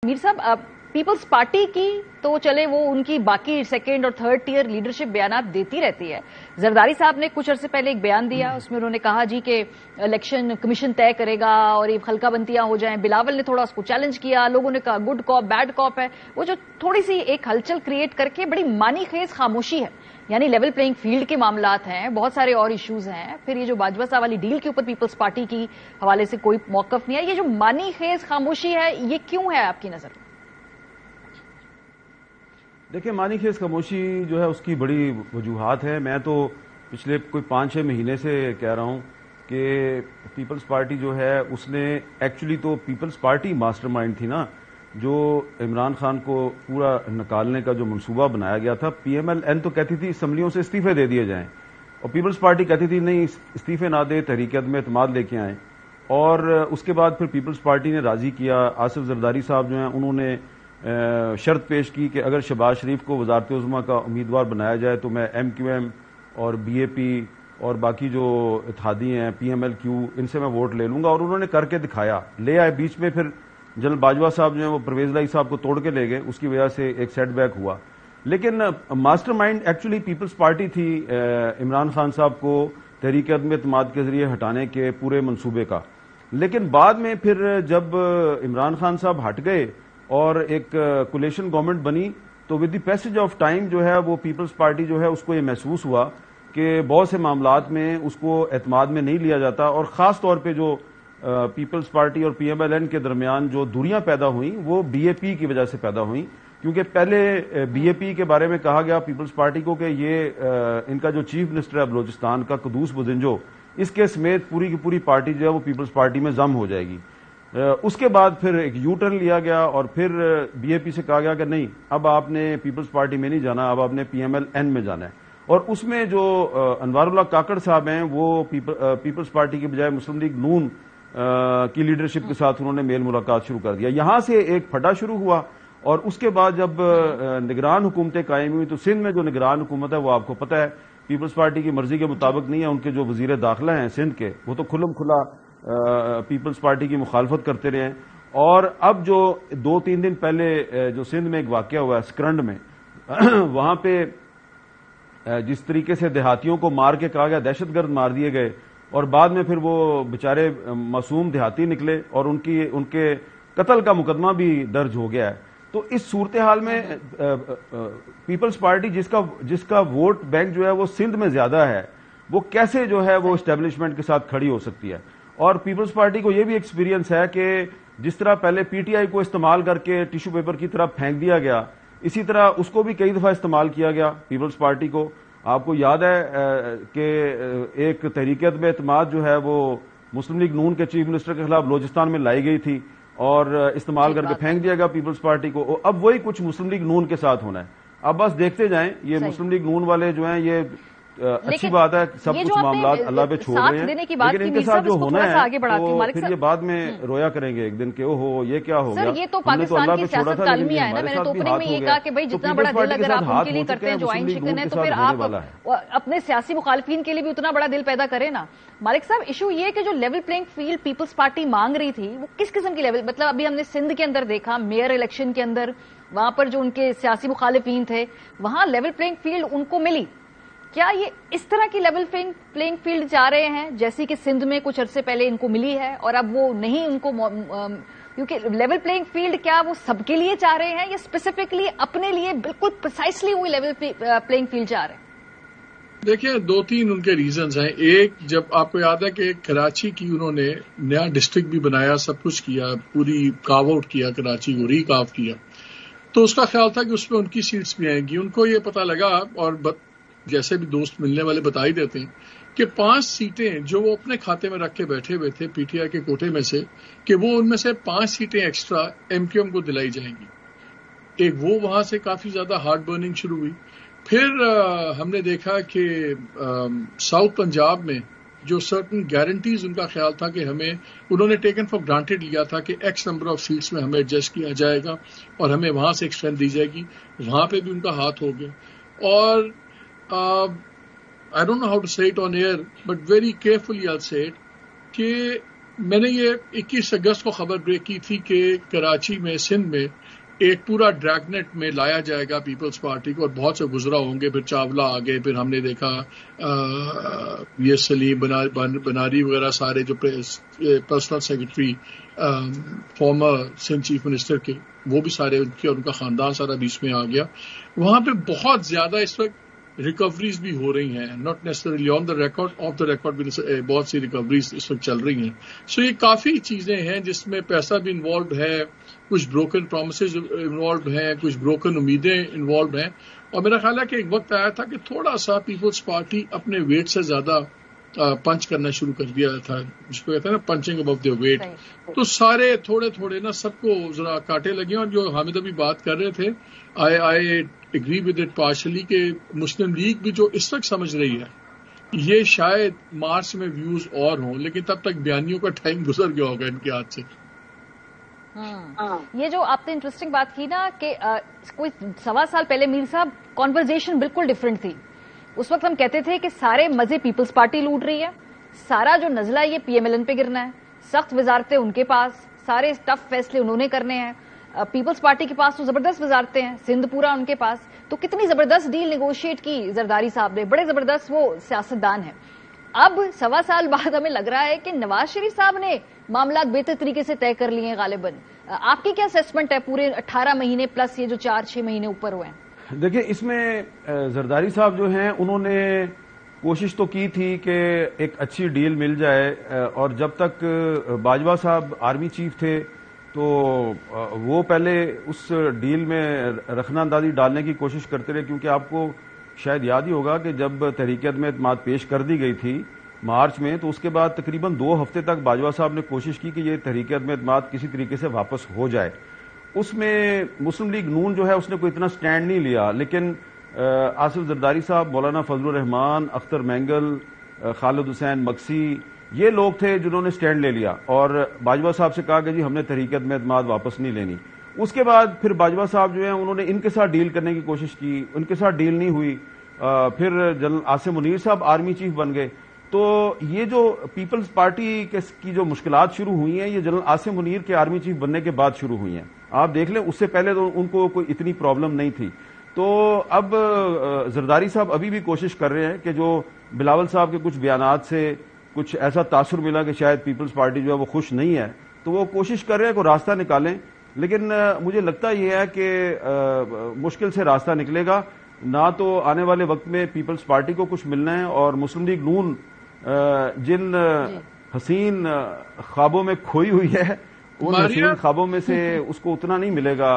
मीर साहब, peoples party की तो चले वो उनकी बाकी सेकेंड और थर्ड टियर लीडरशिप बयानात देती रहती है। जरदारी साहब ने कुछ अरसे पहले एक बयान दिया, उसमें उन्होंने कहा जी कि इलेक्शन कमीशन तय करेगा और ये खलकाबंदियां हो जाएं। बिलावल ने थोड़ा उसको चैलेंज किया, लोगों ने कहा गुड कॉप बैड कॉप है। वो जो थोड़ी सी एक हलचल क्रिएट करके बड़ी मानी खेज खामोशी है, यानी लेवल प्लेइंग फील्ड के मामलात हैं, बहुत सारे और इश्यूज हैं। फिर ये जो बाजवा साहब वाली डील के ऊपर पीपल्स पार्टी की हवाले से कोई मौकफ नहीं है। ये जो मानी खेज खामोशी है, ये क्यों है आपकी नजर में? देखिए, मानी खेज खामोशी जो है उसकी बड़ी वजूहात है। मैं तो पिछले कोई 5-6 महीने से कह रहा हूं कि पीपल्स पार्टी जो है उसने एक्चुअली तो पीपल्स पार्टी मास्टरमाइंड थी ना, जो इमरान खान को पूरा निकालने का जो मंसूबा बनाया गया था। पीएमएल-एन तो कहती थी असम्बलियों से इस्तीफे दे दिए जाएं और पीपल्स पार्टी कहती थी नहीं, इस्तीफे ना दे, तहरीक-ए-अदम एतमाद लेके आएं। और उसके बाद फिर पीपल्स पार्टी ने राजी किया। आसिफ जरदारी साहब जो हैं उन्होंने शर्त पेश की कि अगर शहबाज शरीफ को वजारत उज़्मा का उम्मीदवार बनाया जाए तो मैं MQM और BAP और बाकी जो इत्तेहादी हैं PMLQ, इनसे मैं वोट ले लूंगा। और उन्होंने करके दिखाया, ले आए। बीच में फिर जनरल बाजवा साहब जो है वो परवेज लाई साहब को तोड़ के ले गए, उसकी वजह से एक सेटबैक हुआ। लेकिन मास्टरमाइंड एक्चुअली पीपल्स पार्टी थी इमरान खान साहब को तहरीक-ए-अदम एतमाद के जरिए हटाने के पूरे मंसूबे का। लेकिन बाद में फिर जब इमरान खान साहब हट गए और एक कोलिशन गवर्नमेंट बनी, तो with the passage of time जो है वो पीपल्स पार्टी जो है उसको ये महसूस हुआ कि बहुत से मामलात में उसको एतमाद में नहीं लिया जाता। और खास तौर पे जो पीपल्स पार्टी और PMLN के दरमियान जो दूरियां पैदा हुई वो BAP की वजह से पैदा हुई, क्योंकि पहले BAP के बारे में कहा गया पीपल्स पार्टी को कि ये इनका जो चीफ मिनिस्टर है बलोचिस्तान का कुदूस बुज़िंजो, इसके समेत पूरी की पूरी पार्टी जो है वो पीपल्स पार्टी में जम हो जाएगी। उसके बाद फिर एक यू टर्न लिया गया और फिर BAP से कहा गया कि नहीं, अब आपने पीपल्स पार्टी में नहीं जाना, अब आपने PMLN में जाना है। और उसमें जो अनवारुल्लाह काकड़ साहब हैं वो पीपल्स पार्टी की बजाय मुस्लिम लीग नून की लीडरशिप के साथ उन्होंने मेल मुलाकात शुरू कर दिया। यहां से एक फटा शुरू हुआ। और उसके बाद जब निगरान हुकूमतें कायम हुई, तो सिंध में जो निगरान हुकूमत है वो आपको पता है पीपल्स पार्टी की मर्जी के मुताबिक नहीं है। उनके जो वजीर दाखिला हैं सिंध के, वो तो खुल्लम खुला पीपल्स पार्टी की मुखालफत करते रहे हैं। और अब जो 2-3 दिन पहले जो सिंध में एक वाकया हुआ है स्करंड में, वहां पे जिस तरीके से देहातियों को मार के कहा गया दहशतगर्द मार दिए गए, और बाद में फिर वो बेचारे मासूम देहाती निकले और उनके कत्ल का मुकदमा भी दर्ज हो गया है। तो इस सूरत हाल में पीपल्स पार्टी जिसका वोट बैंक जो है वो सिंध में ज्यादा है, वो कैसे जो है वो एस्टेब्लिशमेंट के साथ खड़ी हो सकती है। और पीपल्स पार्टी को यह भी एक्सपीरियंस है कि जिस तरह पहले PTI को इस्तेमाल करके टिश्यू पेपर की तरह फेंक दिया गया, इसी तरह उसको भी कई दफा इस्तेमाल किया गया पीपल्स पार्टी को। आपको याद है कि एक तहरीक-ए-अदम एतमाद जो है वो मुस्लिम लीग नून के चीफ मिनिस्टर के खिलाफ बलोचिस्तान में लाई गई थी और इस्तेमाल करके फेंक दिया गया पीपल्स पार्टी को। अब वही कुछ मुस्लिम लीग नून के साथ होना है। अब बस देखते जाएं, ये मुस्लिम लीग नून वाले जो हैं ये अच्छी बात है, सब कुछ मामला अल्लाह पे छोड़ रहे हैं, लेकिन इनके साथ जो होना है तो फिर ये बाद में रोया करेंगे एक दिन के ओहो ये क्या हो गया। ये तो पाकिस्तान की सियासत का अलमिया है ना। मैंने तो ओपनिंग में ये कहा कि भाई जितना बड़ा दिल अगर आप उनके लिए करते हैं जो आइन शिकन है, तो फिर आप अपने सियासी मुखालिफिन के लिए भी उतना बड़ा दिल पैदा करें ना। मालिक साहब, इशू ये कि जो level playing field Peoples Party मांग रही थी वो किस किस्म की लेवल, मतलब अभी हमने सिंध के अंदर देखा मेयर इलेक्शन के अंदर, वहां पर जो उनके सियासी मुखालिफिन थे वहां लेवल प्लेइंग फील्ड उनको मिली। क्या ये इस तरह की लेवल प्लेइंग फील्ड जा रहे हैं जैसी कि सिंध में कुछ अरसे पहले इनको मिली है और अब वो नहीं उनको, क्योंकि लेवल प्लेइंग फील्ड क्या वो सबके लिए चाह रहे हैं या स्पेसिफिकली अपने लिए बिल्कुल प्रिसाइसली वही लेवल प्लेइंग फील्ड जा रहे हैं? देखिए, 2-3 उनके रीजंस हैं। एक, जब आपको याद है कि कराची की उन्होंने नया डिस्ट्रिक्ट भी बनाया, सब कुछ किया, पूरी काव आउट किया, कराची को रिकाव किया, तो उसका ख्याल था कि उसमें उनकी सीट्स भी आएंगी। उनको ये पता लगा, और जैसे भी दोस्त मिलने वाले बता ही देते हैं कि 5 सीटें जो वो अपने खाते में रख के बैठे हुए थे PTI के कोटे में से, कि वो उनमें से 5 सीटें एक्स्ट्रा MQM को दिलाई जाएंगी। एक वो वहां से काफी ज्यादा हार्ड बर्निंग शुरू हुई। फिर हमने देखा कि साउथ पंजाब में जो सर्टन गारंटीज उनका ख्याल था कि हमें, उन्होंने टेकन फॉर ग्रांटेड लिया था कि X नंबर ऑफ सीट्स में हमें एडजस्ट किया जाएगा और हमें वहां से एक्सटेंड दी जाएगी, वहां पे भी उनका हाथ हो गया। और I don't know how to say it on air, but very carefully I'll say it, कि میں نے یہ 21 اگست کو خبر بریک کی تھی کہ کراچی میں سندھ میں ایک پورا ڈریگ نیٹ میں لایا جائے گا پیپلز پارٹی کو، اور بہت سے گزرا ہوں گے. پھر چاولہ آگے، پھر ہم نے دیکھا یہ سلیم بناری وغیرہ سارے جو personal secretary former Sindh chief minister کے، وہ بھی سارے ان کے اور ان کا خاندان سارا بیچ میں آ گیا. وہاں پہ بہت زیادہ اس وقت ریکوریز بھی ہو رہی ہیں، not necessarily on the record, of the record بھی بہت سی ریکوریز اس وقت چل رہی ہیں. سو یہ کافی چیزیں ہیں جس میں پیسہ بھی انوالوڈ ہے، کچھ بروکن پرومسز انوالوڈ ہیں، کچھ بروکن امیدیں انوالوڈ ہیں. اور میرا خیال ہے کہ ایک وقت آیا تھا کہ تھوڑا سا پیپلز پارٹی اپنے ویٹ سے زیادہ پنچ کرنا شروع کر دیا تھا، جس کو کہتے ہیں نا پنچنگ ابو دی ویٹ. تو سارے تھوڑے تھوڑے نا سب کو ذرا کاٹے لگے. اور جو حامد ابھی بات کر رہے تھے، I agree with it partially, کہ مسلم لیگ بھی جو اس وقت سمجھ رہی ہے یہ شاید مارچ میں ویوز اور ہوں، لیکن تب تک بیانیوں کا ٹائم گزر گیا ہوگا ان کے ہاتھ سے. یہ جو آپ نے انٹرسٹنگ بات کی نا کہ کوئی 1.25 سال پہلے میر صاحب کانورزیشن بالکل ڈفرینٹ تھی. اس وقت ہم کہتے تھے کہ سارے مزے پیپلز پارٹی لوٹ رہی ہے، سارا جو نزلہ یہ پی ایم ایل این پہ گرنا ہے، سخت وزارتیں ان کے پاس، سارے ٹف فیصلے انہوں نے کرنے ہیں. پیپلز پارٹی کے پاس تو زبردست وزارتیں ہیں، سندھ پورا ان کے پاس. تو کتنی زبردست ڈیل نیگوشیٹ کی زرداری صاحب نے، بڑے زبردست وہ سیاستدان ہیں. اب 1.25 سال بعد ہمیں لگ رہا ہے کہ نواز شریف صاحب نے معاملات بہتر طریقے سے طے کر لیے ہیں غالباً. آپ کی کیا اسیسمنٹ ہے پورے 18 مہینے پلس یہ جو 4-6 مہینے اوپر ہوئے ہیں؟ دیکھیں، اس میں زرداری صاحب جو ہیں انہوں نے کوشش تو کی تھی کہ ایک اچھی ڈیل مل جائے، اور جب تک باجوہ صاحب آرمی چیف تھے تو وہ پہلے اس ڈیل میں رخنہ اندازی ڈالنے کی کوشش کرتے رہے. کیونکہ آپ کو شاید یاد ہی ہوگا کہ جب تحریک عدم اعتماد پیش کر دی گئی تھی مارچ میں، تو اس کے بعد تقریباً 2 ہفتے تک باجوہ صاحب نے کوشش کی کہ یہ تحریک عدم اعتماد کسی طریقے سے واپس ہو جائے. اس میں مسلم لیگ نون جو ہے اس نے کوئی اتنا سٹینڈ نہیں لیا، لیکن آصف زرداری صاحب، مولانا فضل الرحمان، اختر مینگل، خالد حسین مکسی، یہ لوگ تھے جنہوں نے سٹینڈ لے لیا اور باجوہ صاحب سے کہا کہ جی ہم نے تحریک عدم اعتماد واپس نہیں لینی. اس کے بعد پھر باجوہ صاحب جو ہیں انہوں نے ان کے ساتھ ڈیل کرنے کی کوشش کی، ان کے ساتھ ڈیل نہیں ہوئی. پھر جنرل عاصم منیر صاحب آرمی چیف بن گئے. تو یہ جو پیپلز پارٹی کی جو مشکلات شروع ہوئی ہیں یہ جنرل عاصم منیر کے آرمی چیف بننے کے بعد شروع ہوئی ہیں. آپ دیکھ لیں، اس سے پہلے تو ان کو کوئی اتنی پرابلم نہیں تھی. تو اب زرداری صاحب ابھی بھی کوشش کر رہے ہیں کہ جو بلاول صاحب کے کچھ بیانات سے کچھ ایسا تاثر ملا کہ شاید پیپلز پارٹی جو ہے وہ خوش نہیں ہے، تو وہ کوشش کر رہے ہیں کہ راستہ نکالیں. لیکن مجھے لگتا یہ ہے کہ مشکل سے راستہ نکلے گا. نہ تو آنے والے وقت میں پیپلز پارٹی کو کچھ ملنا ہے، اور مسلم لیگ نون جن حسین خوابوں میں کھوئی ہوئی ہے ان حسین خوابوں میں سے اس کو اتنا نہیں ملے گا.